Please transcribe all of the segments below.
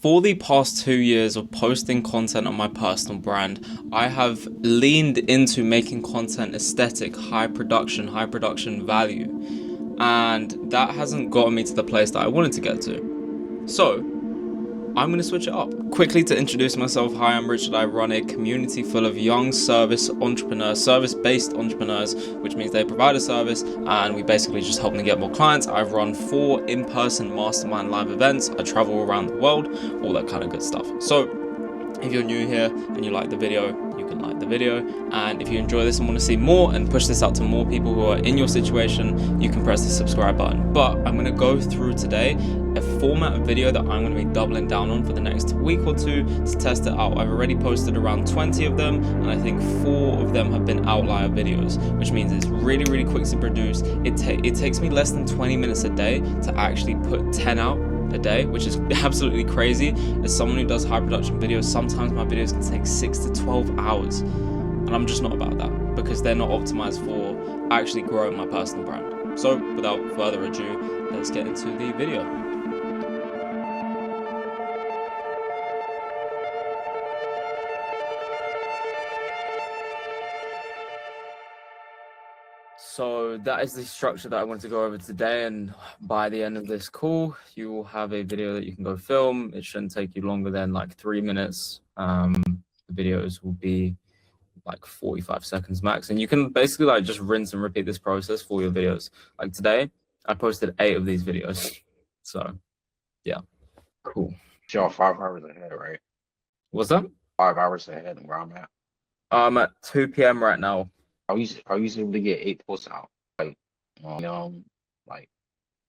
For the past 2 years of posting content on my personal brand, I have leaned into making content aesthetic, high production value, and that hasn't gotten me to the place that I wanted to get to. So, I'm going to switch it up. Quickly to introduce myself, hi, I'm Richard. I run a community full of young service-based entrepreneurs, which means they provide a service and we basically just help them get more clients. I've run 4 in-person mastermind live events. I travel around the world, all that kind of good stuff. So if you're new here and you like the video, you can like the video. And if you enjoy this and want to see more and push this out to more people who are in your situation, you can press the subscribe button. But I'm going to go through today a format of video that I'm going to be doubling down on for the next week or two to test it out. I've already posted around 20 of them, and I think 4 of them have been outlier videos, which means it's really, really quick to produce. It takes me less than 20 minutes a day to actually put 10 out a day, which is absolutely crazy. As someone who does high production videos, sometimes my videos can take 6 to 12 hours, and I'm just not about that because they're not optimized for actually growing my personal brand. So without further ado, let's get into the video. So that is the structure that I wanted to go over today, and by the end of this call, you will have a video that you can go film. It shouldn't take you longer than like 3 minutes. The videos will be like 45 seconds max, and you can basically like just rinse and repeat this process for your videos. Like today, I posted 8 of these videos. So yeah, cool. Y'all 5 hours ahead, right? What's that? 5 hours ahead of where I'm at. I'm at 2 p.m. right now. I used able to get 8 posts out, like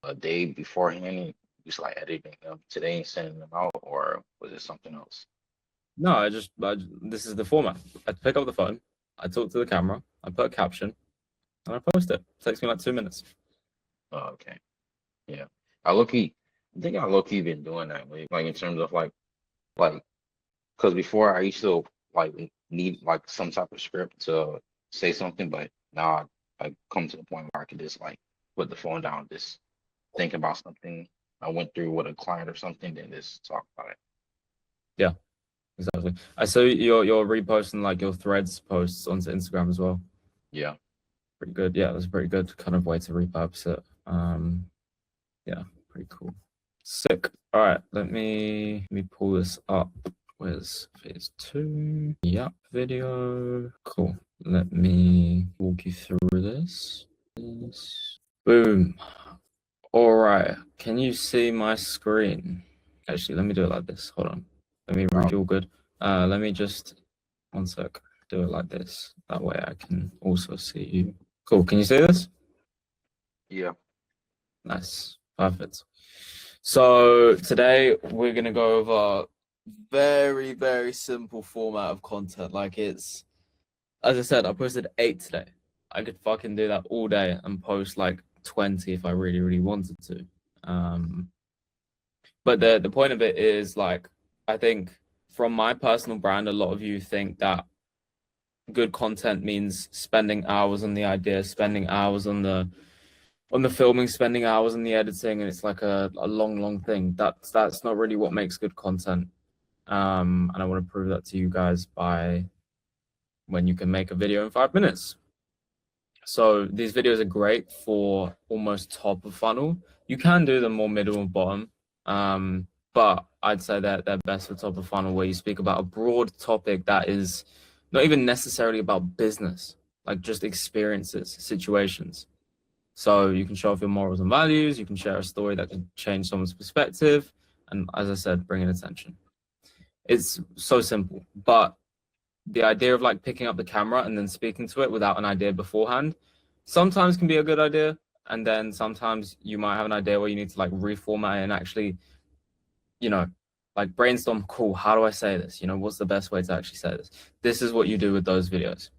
a day beforehand, just like editing them today and sending them out, or was it something else? No, this is the format. I pick up the phone, I talk to the camera, I put a caption, and I post it. It takes me like 2 minutes. Oh, okay. Yeah. I think I low-key been doing that, like in terms of like, because before I used to like need like some type of script to say something, but now I come to the point where I can just like put the phone down, just think about something I went through with a client or something, then just talk about it. Yeah, exactly. I saw you're reposting like your threads posts onto Instagram as well. Yeah. Pretty good. Yeah, it was a pretty good kind of way to repurpose it. Yeah, pretty cool. Sick. All right, let me pull this up. Where's phase 2? Yep, video. Cool. Let me walk you through this. Boom. All right. Can you see my screen? Actually, let me do it like this. Hold on. Let me read you all good. Let me just 1 sec. Do it like this. That way I can also see you. Cool. Can you see this? Yeah. Nice. Perfect. So today we're gonna go over very, very simple format of content. Like it's, as I said, I posted 8 today. I could fucking do that all day and post like 20 if I really, really wanted to. But the point of it is like, I think from my personal brand, a lot of you think that good content means spending hours on the idea, spending hours on the filming, spending hours on the editing, and it's like a long thing. That's not really what makes good content. And I want to prove that to you guys by when you can make a video in 5 minutes. So these videos are great for almost top of funnel. You can do them more middle and bottom, but I'd say that they're best for top of funnel, where you speak about a broad topic that is not even necessarily about business, like just experiences, situations. So you can show off your morals and values, you can share a story that can change someone's perspective, and as I said, bring in attention. It's so simple, but the idea of like picking up the camera and then speaking to it without an idea beforehand sometimes can be a good idea, and then sometimes you might have an idea where you need to like reformat it and actually, you know, like brainstorm, cool, how do I say this? You know, what's the best way to actually say this? This is what you do with those videos.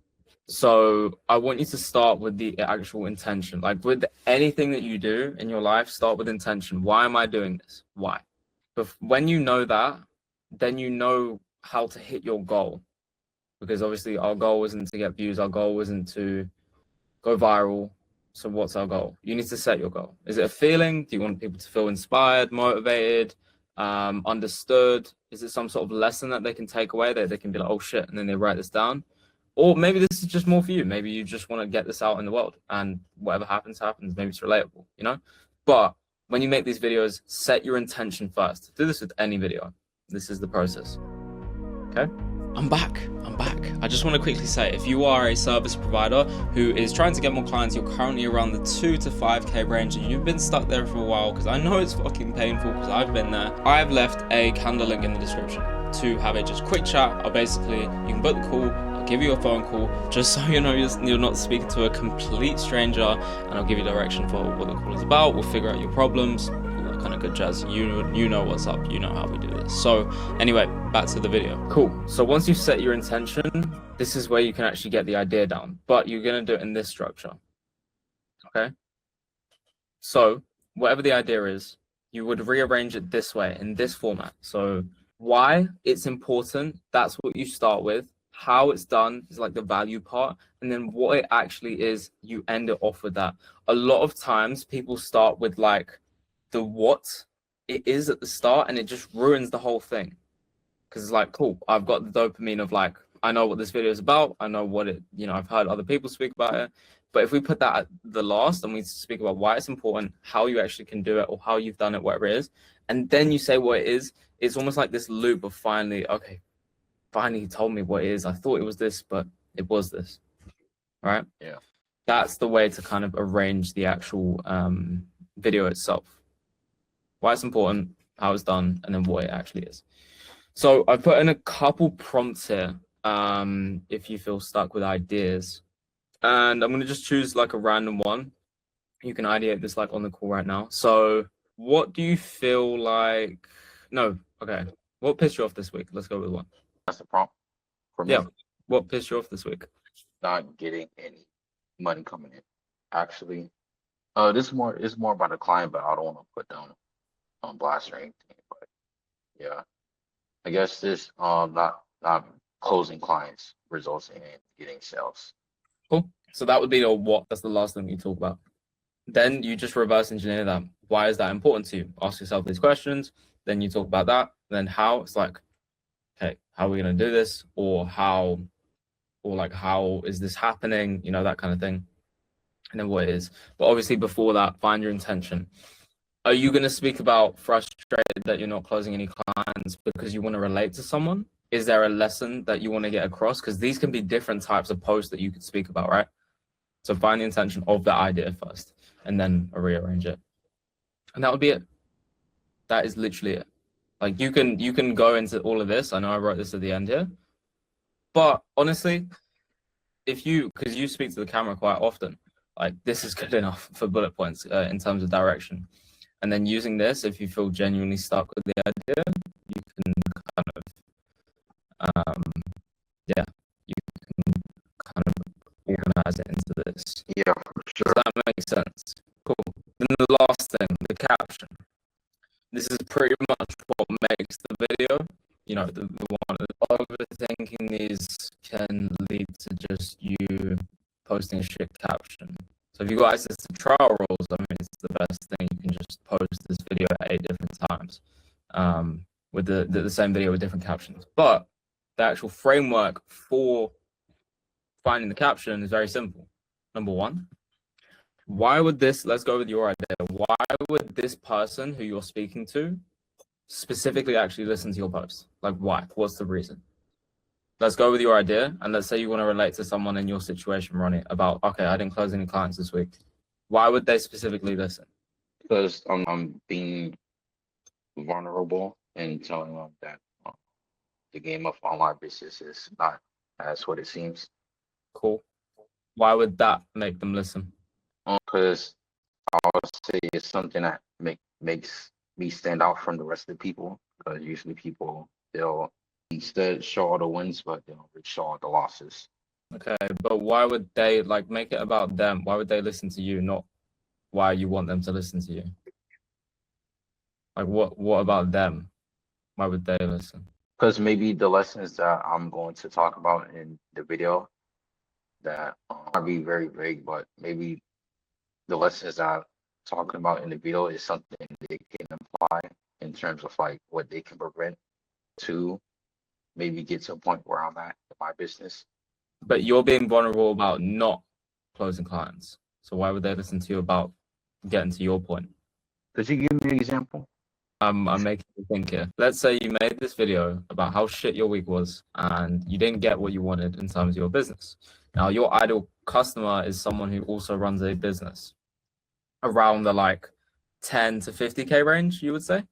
So I want you to start with the actual intention. Like with anything that you do in your life, start with intention. Why am I doing this? Why? But when you know that, then you know how to hit your goal. Because obviously our goal isn't to get views. Our goal isn't to go viral. So what's our goal? You need to set your goal. Is it a feeling? Do you want people to feel inspired, motivated? understood? Is it some sort of lesson that they can take away that they can be like, oh shit, and then they write this down? Or maybe this is just more for you. Maybe you just want to get this out in the world, and whatever happens, happens. Maybe it's relatable, you know? But when you make these videos, set your intention first. Do this with any video. This is the process. Okay? I'm back. I just want to quickly say, if you are a service provider who is trying to get more clients, you're currently around the 2 to 5K range, and you've been stuck there for a while, because I know it's fucking painful, because I've been there. I've left a calendar link in the description to have a just quick chat. Or basically, you can book the call, I'll give you a phone call, just so you know you're not speaking to a complete stranger, and I'll give you direction for what the call is about. We'll figure out your problems, kind of good jazz. You know what's up, you know how we do this. So anyway, back to the video. Cool. So once you set your intention, this is where you can actually get the idea down, but you're going to do it in this structure. Okay, so whatever the idea is, you would rearrange it this way, in this format. So why it's important, that's what you start with. How it's done is like the value part, and then what it actually is, you end it off with that. A lot of times people start with like the what it is at the start, and it just ruins the whole thing, because it's like, cool, I've got the dopamine of like, I know what this video is about, I know what it, you know, I've heard other people speak about it. But if we put that at the last and we speak about why it's important, how you actually can do it, or how you've done it, whatever it is, and then you say what it is, it's almost like this loop of finally, okay, finally he told me what it is. I thought it was this, but it was this, right? Yeah. That's the way to kind of arrange the actual video itself. Why it's important, how it's done, and then what it actually is. So I put in a couple prompts here, if you feel stuck with ideas. And I'm going to just choose like a random one. You can ideate this like on the call right now. So what do you feel like? No, okay. What pissed you off this week? Let's go with one. That's the prompt for me. Yeah. What pissed you off this week? Not getting any money coming in. Actually, this is more about a client, but I don't want to put down on blast or anything. But yeah, I guess this not closing clients results in getting sales. Cool. So that would be your what. That's the last thing you talk about. Then you just reverse engineer that. Why is that important to you? Ask yourself these questions. Then you talk about that. Then how? It's like, okay, how are we gonna do this? Or how? Or like, how is this happening? You know, that kind of thing. And then what it is. But obviously, before that, find your intention. Are you going to speak about frustrated that you're not closing any clients because you want to relate to someone? Is there a lesson that you want to get across? Because these can be different types of posts that you could speak about, right? So find the intention of the idea first, and then rearrange it. And that would be it. That is literally it. Like you can go into all of this. I know I wrote this at the end here, but honestly, because you speak to the camera quite often, like this is good enough for bullet points in terms of direction. And then using this, if you feel genuinely stuck with the idea, you can kind of, yeah, you can kind of organize it into this. Yeah, for sure. Does that make sense? Cool. Then the last thing, the caption. This is pretty much what makes the video. You know, the one overthinking these can lead to just you posting a shit caption. So if you got access to trial rolls, I mean, it's the best thing. You can just post this video 8 different times with the same video with different captions. But the actual framework for finding the caption is very simple. Number one, why would this, let's go with your idea. Why would this person who you're speaking to specifically actually listen to your post? Like why? What's the reason? Let's go with your idea, and let's say you want to relate to someone in your situation, Ronnie, about, okay, I didn't close any clients this week. Why would they specifically listen? Because I'm being vulnerable and telling them that the game of online business is not as what it seems. Cool. Why would that make them listen? Because I would say it's something that makes me stand out from the rest of the people. Because usually people, they'll instead show all the wins, but they'll show all the losses. Okay, but why would they like make it about them? Why would they listen to you, not why you want them to listen to you? Like what about them? Why would they listen? Because maybe the lessons that I'm going to talk about in the video that might be very vague, but maybe the lessons that I'm talking about in the video is something they can apply in terms of like what they can prevent to maybe get to a point where I'm at in my business. But you're being vulnerable about not closing clients. So why would they listen to you about getting to your point? Could you give me an example? I'm making you think here. Let's say you made this video about how shit your week was and you didn't get what you wanted in terms of your business. Now, your ideal customer is someone who also runs a business around the like 10 to 50K range, you would say?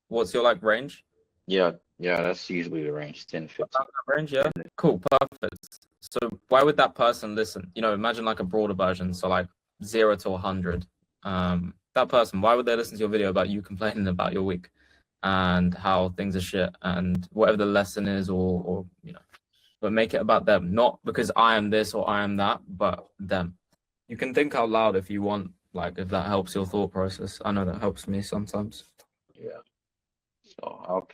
What's your like range? Yeah, that's usually the range, 10 to 15. Around that range, yeah. Cool, perfect. So why would that person listen? You know, imagine like a broader version, so like 0 to 100. That person, why would they listen to your video about you complaining about your week and how things are shit and whatever the lesson is, or you know, but make it about them, not because I am this or I am that, but them. You can think out loud if you want, like if that helps your thought process. I know that helps me sometimes. Yeah. So I'll,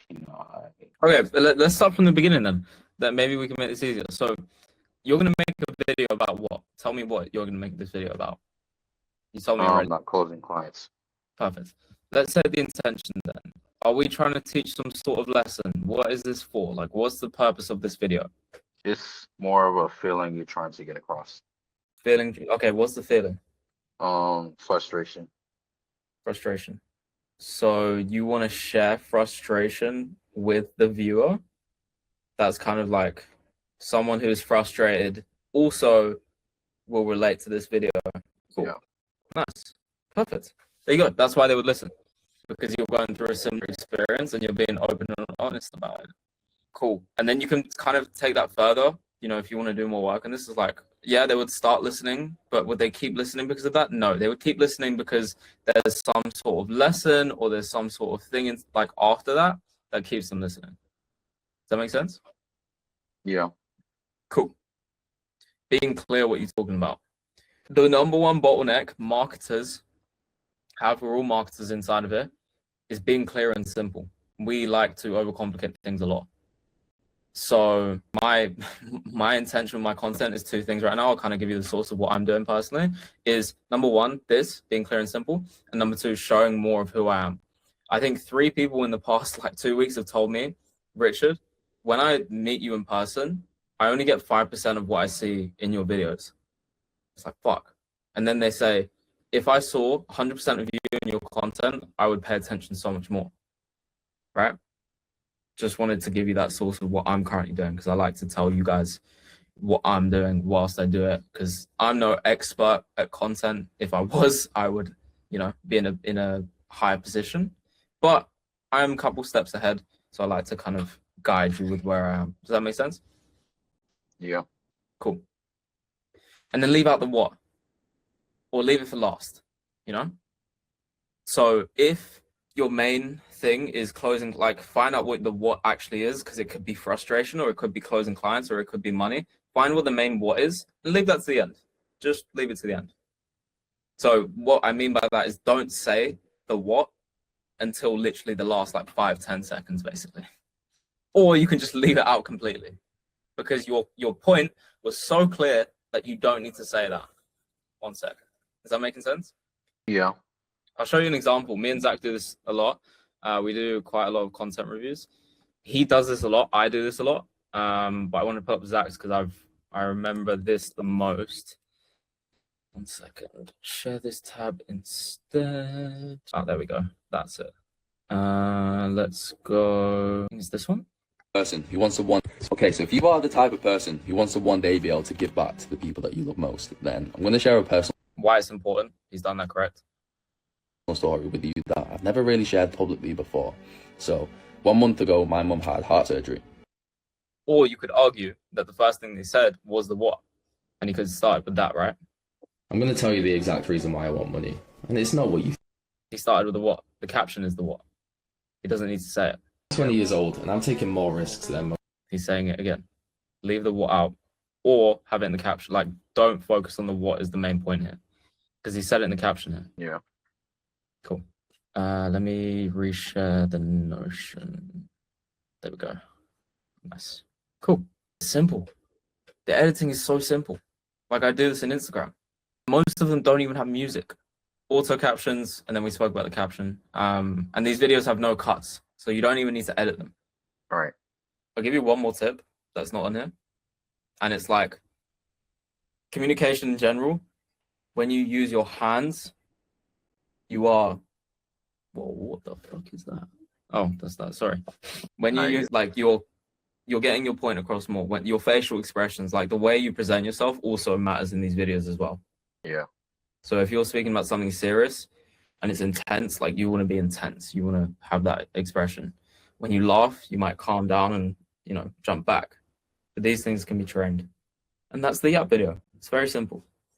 Okay, but let's start from the beginning then. That maybe we can make this easier. So you're gonna make a video about what? Tell me what you're gonna make this video about. You told me already. not closing clients. Perfect. Let's set the intention then. Are we trying to teach some sort of lesson? What is this for? Like, what's the purpose of this video? It's more of a feeling you're trying to get across. Feeling. Okay, what's the feeling? Frustration. Frustration. So you want to share frustration with the viewer? That's kind of like someone who's frustrated also will relate to this video. Cool. Yeah. Nice. Perfect. There you go. That's why they would listen. Because you're going through a similar experience and you're being open and honest about it. Cool. And then you can kind of take that further, you know, if you want to do more work. And this is like, yeah, they would start listening, but would they keep listening because of that? No, they would keep listening because there's some sort of lesson or there's some sort of thing in, like after that that keeps them listening. Does that make sense? Yeah. Cool. Being clear what you're talking about. The number one bottleneck marketers have, we're all marketers inside of it, is being clear and simple. We like to overcomplicate things a lot. So my intention with my content is two things right now. I'll kind of give you the source of what I'm doing personally is number one, this being clear and simple. And number two, showing more of who I am. I think 3 people in the past like 2 weeks have told me, Richard, when I meet you in person, I only get 5% of what I see in your videos. It's like, fuck. And then they say, if I saw 100% of you in your content, I would pay attention so much more. Right? Just wanted to give you that source of what I'm currently doing because I like to tell you guys what I'm doing whilst I do it because I'm no expert at content. If I was, I would, you know, be in a higher position. But I'm a couple steps ahead, so I like to kind of guide you with where I am. Does that make sense? Yeah. Cool. And then leave out the what, or leave it for last, you know? So if your main thing is closing, like find out what the what actually is, because it could be frustration or it could be closing clients or it could be money. Find what the main what is and leave that to the end. Just leave it to the end. So what I mean by that is don't say the what until literally the last like 5-10 seconds, basically. Or you can just leave it out completely because your point was so clear that you don't need to say that. 1 second. Is that making sense? Yeah. I'll show you an example. Me and Zach do this a lot. We do quite a lot of content reviews. He does this a lot. I do this a lot. But I want to put up Zach's because I remember this the most. 1 second. Share this tab instead. Oh, there we go. That's it. Let's go. Is this one? Person who wants to one. Okay, so if you are the type of person who wants to one day be able to give back to the people that you love most, then I'm going to share a personal Why it's important. He's done that correct. story with you that I've never really shared publicly before. So 1 month ago, my mum had heart surgery. Or you could argue that the first thing they said was the what, and you could start with that, right? I'm going to tell you the exact reason why I want money, and it's not what you. He started with the what. The caption is the what. He doesn't need to say it. 20 years old, and I'm taking more risks than most. He's saying it again. Leave the what out, or have it in the caption. Like, don't focus on the what is the main point here, because he said it in the caption here. Yeah. Cool. Let me reshare the Notion. There we go. Nice. Cool. Simple. The editing is so simple. Like I do this in Instagram. Most of them don't even have music. auto captions, and then we spoke about the caption. And these videos have no cuts, so you don't even need to edit them. All right. I'll give you one more tip that's not on here, and it's like communication in general. When you use your hands, you are. Whoa, what the fuck is that? Oh, that's that. Sorry. When you use like you're getting your point across more. When your facial expressions, like the way you present yourself, also matters in these videos as well. Yeah. So if you're speaking about something serious and it's intense, like you want to be intense, you want to have that expression. When you laugh, you might calm down and, you know, jump back. But these things can be trained. And that's the Yap video. It's very simple.